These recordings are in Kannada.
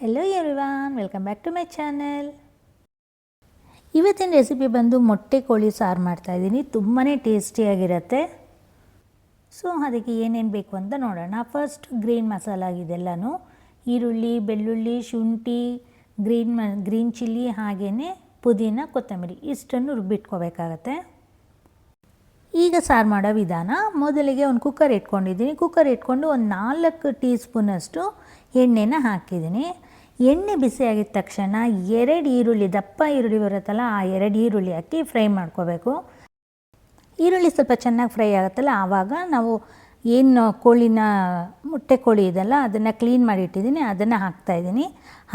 Hello everyone, welcome back to my channel. ಇವತ್ತಿನ ರೆಸಿಪಿ ಬಂದು ಮೊಟ್ಟೆ ಕೋಳಿ ಸಾರು ಮಾಡ್ತಾಯಿದ್ದೀನಿ. ತುಂಬಾ ಟೇಸ್ಟಿಯಾಗಿರುತ್ತೆ. ಸೊ ಅದಕ್ಕೆ ಏನೇನು ಬೇಕು ಅಂತ ನೋಡೋಣ. ಫಸ್ಟ್ ಗ್ರೀನ್ ಮಸಾಲ ಇದೆಲ್ಲನೂ ಈರುಳ್ಳಿ, ಬೆಳ್ಳುಳ್ಳಿ, ಶುಂಠಿ, ಗ್ರೀನ್ ಚಿಲ್ಲಿ, ಹಾಗೆಯೇ ಪುದೀನ, ಕೊತ್ತಂಬರಿ ಇಷ್ಟನ್ನು ರುಬ್ಬಿಟ್ಕೋಬೇಕಾಗತ್ತೆ. ಈಗ ಸಾರು ಮಾಡೋ ವಿಧಾನ. ಮೊದಲಿಗೆ ಒಂದು ಕುಕ್ಕರ್ ಇಟ್ಕೊಂಡಿದ್ದೀನಿ. ಕುಕ್ಕರ್ ಇಟ್ಕೊಂಡು ಒಂದು 4 ಟೀ ಸ್ಪೂನಷ್ಟು ಎಣ್ಣೆನ ಹಾಕಿದ್ದೀನಿ. ಎಣ್ಣೆ ಬಿಸಿಯಾಗಿದ್ದ ತಕ್ಷಣ 2 ಈರುಳ್ಳಿ, ದಪ್ಪ ಈರುಳ್ಳಿ ಬರುತ್ತಲ್ಲ, ಆ 2 ಈರುಳ್ಳಿ ಹಾಕಿ ಫ್ರೈ ಮಾಡ್ಕೋಬೇಕು. ಈರುಳ್ಳಿ ಸ್ವಲ್ಪ ಚೆನ್ನಾಗಿ ಫ್ರೈ ಆಗುತ್ತಲ್ಲ, ಆವಾಗ ನಾವು ಏನು ಮೊಟ್ಟೆ ಕೋಳಿ ಇದೆಲ್ಲ ಅದನ್ನು ಕ್ಲೀನ್ ಮಾಡಿ ಇಟ್ಟಿದ್ದೀನಿ, ಅದನ್ನು ಹಾಕ್ತಾಯಿದ್ದೀನಿ.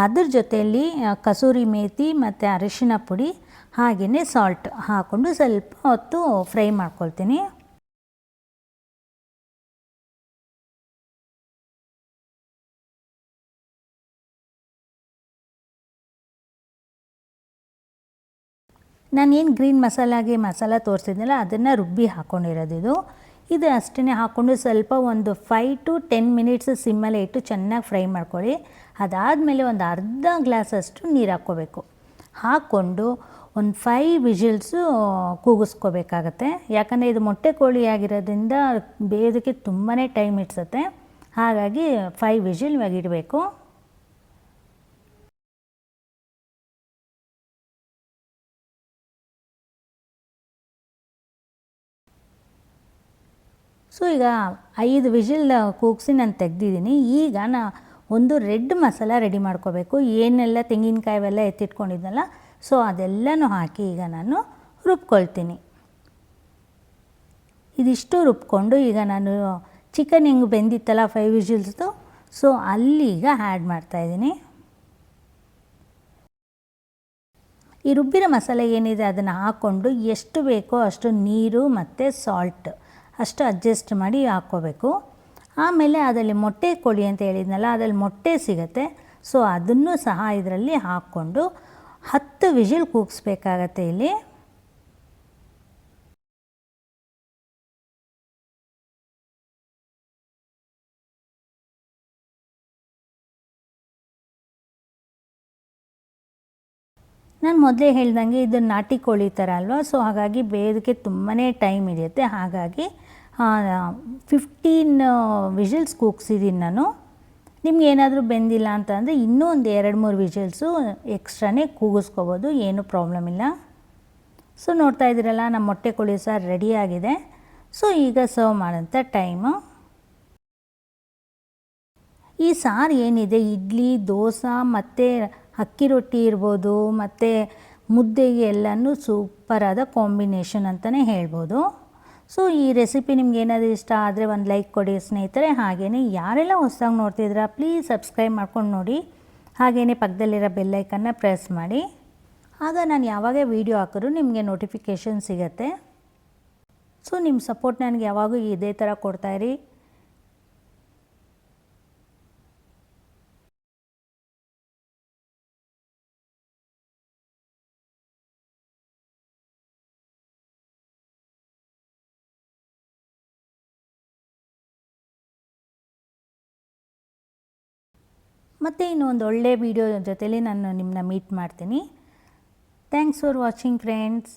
ಅದ್ರ ಜೊತೆಯಲ್ಲಿ ಕಸೂರಿ ಮೇಥಿ ಮತ್ತು ಅರಿಶಿನ ಪುಡಿ ಹಾಗೆಯೇ ಸಾಲ್ಟ್ ಹಾಕ್ಕೊಂಡು ಸ್ವಲ್ಪ ಹೊತ್ತು ಫ್ರೈ ಮಾಡ್ಕೊಳ್ತೀನಿ. ನಾನೇನು ಗ್ರೀನ್ ಮಸಾಲ ತೋರಿಸಿದ್ನಲ್ಲ ಅದನ್ನು ರುಬ್ಬಿ ಹಾಕ್ಕೊಂಡಿರೋದು ಇದು ಅಷ್ಟೇ ಹಾಕ್ಕೊಂಡು ಸ್ವಲ್ಪ ಒಂದು 5 to 10 ಮಿನಿಟ್ಸ್ ಸಿಮ್ಮಲ್ಲೇ ಇಟ್ಟು ಚೆನ್ನಾಗಿ ಫ್ರೈ ಮಾಡ್ಕೊಳ್ಳಿ. ಅದಾದಮೇಲೆ ಒಂದು ಅರ್ಧ ಗ್ಲಾಸಷ್ಟು ನೀರು ಹಾಕ್ಕೋಬೇಕು. ಹಾಕ್ಕೊಂಡು ಒಂದು 5 ವಿಜಿಲ್ಸು ಕೂಗಿಸ್ಕೋಬೇಕಾಗತ್ತೆ. ಯಾಕಂದರೆ ಇದು ಮೊಟ್ಟೆ ಕೋಳಿ ಆಗಿರೋದ್ರಿಂದ ಬೇಯೋದಕ್ಕೆ ತುಂಬಾ ಟೈಮ್ ಇಡ್ಸುತ್ತೆ. ಹಾಗಾಗಿ 5 ವಿಜಿಲ್ ಇವಾಗ ಇಡಬೇಕು. ಸೊ ಈಗ 5 ವಿಜಿಲ್ ಕೂಗಿಸಿ ನಾನು ತೆಗೆದಿದ್ದೀನಿ. ಈಗ ಒಂದು ರೆಡ್ ಮಸಾಲ ರೆಡಿ ಮಾಡ್ಕೋಬೇಕು. ಏನೆಲ್ಲ ತೆಂಗಿನಕಾಯಿ ಅವೆಲ್ಲ ಎತ್ತಿಟ್ಕೊಂಡಿದ್ನಲ್ಲ, ಸೊ ಅದೆಲ್ಲನೂ ಹಾಕಿ ಈಗ ನಾನು ರುಬ್ಕೊಳ್ತೀನಿ. ಇದಿಷ್ಟು ರುಬ್ಕೊಂಡು ಈಗ ನಾನು ಚಿಕನ್ ಹೆಂಗೆ ಬೆಂದಿತ್ತಲ್ಲ 5 ವಿಜಿಲ್ಸ್ದು, ಸೊ ಅಲ್ಲಿಗ ಆ್ಯಡ್ ಮಾಡ್ತಾಯಿದ್ದೀನಿ. ಈ ರುಬ್ಬಿರೋ ಮಸಾಲೆ ಏನಿದೆ ಅದನ್ನು ಹಾಕ್ಕೊಂಡು ಎಷ್ಟು ಬೇಕೋ ಅಷ್ಟು ನೀರು ಮತ್ತು ಸಾಲ್ಟ್ ಅಷ್ಟು ಅಡ್ಜಸ್ಟ್ ಮಾಡಿ ಹಾಕ್ಕೋಬೇಕು. ಆಮೇಲೆ ಅದರಲ್ಲಿ ಮೊಟ್ಟೆ ಕೋಳಿ ಅಂತ ಹೇಳಿದ್ನಲ್ಲ, ಅದರಲ್ಲಿ ಮೊಟ್ಟೆ ಸಿಗುತ್ತೆ. ಸೊ ಅದನ್ನು ಸಹ ಇದರಲ್ಲಿ ಹಾಕ್ಕೊಂಡು 10 ವಿಜಿಲ್ ಕೂಗಿಸ್ಬೇಕಾಗತ್ತೆ. ಇಲ್ಲಿ ನಾನು ಮೊದಲೇ ಹೇಳ್ದಂಗೆ ಇದು ನಾಟಿ ಕೋಳಿ ಥರ ಅಲ್ವಾ, ಸೊ ಹಾಗಾಗಿ ಬೇಯೋದಕ್ಕೆ ತುಂಬಾ ಟೈಮ್ ಹಿಡಿಯುತ್ತೆ. ಹಾಗಾಗಿ 15 ವಿಜಿಲ್ಸ್ ಕೂಗಿಸಿದ್ದೀನಿ ನಾನು. ನಿಮ್ಗೆ ಏನಾದರೂ ಬೆಂದಿಲ್ಲ ಅಂತ ಅಂದರೆ ಇನ್ನೂ ಒಂದು 2-3 ವಿಜಿಲ್ಸು ಎಕ್ಸ್ಟ್ರಾನೇ ಕೂಗಿಸ್ಕೋಬೋದು, ಏನೂ ಪ್ರಾಬ್ಲಮ್ ಇಲ್ಲ. ಸೊ ನೋಡ್ತಾ ಇದ್ದೀರಲ್ಲ, ನಮ್ಮ ಮೊಟ್ಟೆ ಕೋಳಿ ಸಾರು ರೆಡಿಯಾಗಿದೆ. ಸೊ ಈಗ ಸರ್ವ್ ಮಾಡೋಂಥ ಟೈಮು. ಈ ಸಾರು ಏನಿದೆ ಇಡ್ಲಿ, ದೋಸೆ ಮತ್ತು ಅಕ್ಕಿ ರೊಟ್ಟಿ ಇರ್ಬೋದು, ಮತ್ತು ಮುದ್ದೆಗೆ ಎಲ್ಲನೂ ಸೂಪರಾದ ಕಾಂಬಿನೇಷನ್ ಅಂತಲೇ ಹೇಳ್ಬೋದು. ಸೊ ಈ ರೆಸಿಪಿ ನಿಮ್ಗೆ ಏನಾದರೂ ಇಷ್ಟ ಆದರೆ ಒಂದು ಲೈಕ್ ಕೊಡಿ ಸ್ನೇಹಿತರೆ. ಹಾಗೆಯೇ ಯಾರೆಲ್ಲ ಹೊಸದಾಗಿ ನೋಡ್ತಿದ್ದೀರಾ ಪ್ಲೀಸ್ ಸಬ್ಸ್ಕ್ರೈಬ್ ಮಾಡ್ಕೊಂಡು ನೋಡಿ. ಹಾಗೆಯೇ ಪಕ್ಕದಲ್ಲಿರೋ ಬೆಲ್ಲೈಕನ್ನ ಪ್ರೆಸ್ ಮಾಡಿ. ಆಗ ನಾನು ಯಾವಾಗ ವೀಡಿಯೋ ಹಾಕಿದ್ರು ನಿಮಗೆ ನೋಟಿಫಿಕೇಷನ್ ಸಿಗುತ್ತೆ. ಸೊ ನಿಮ್ಮ ಸಪೋರ್ಟ್ ನನಗೆ ಯಾವಾಗೂ ಇದೇ ಥರ ಕೊಡ್ತಾಯಿರಿ. ಮತ್ತು ಇನ್ನೊಂದು ಒಳ್ಳೆಯ ವೀಡಿಯೋ ಜೊತೆಲಿ ನಾನು ನಿಮ್ಮನ್ನ ಮೀಟ್ ಮಾಡ್ತೀನಿ. Thanks for watching friends.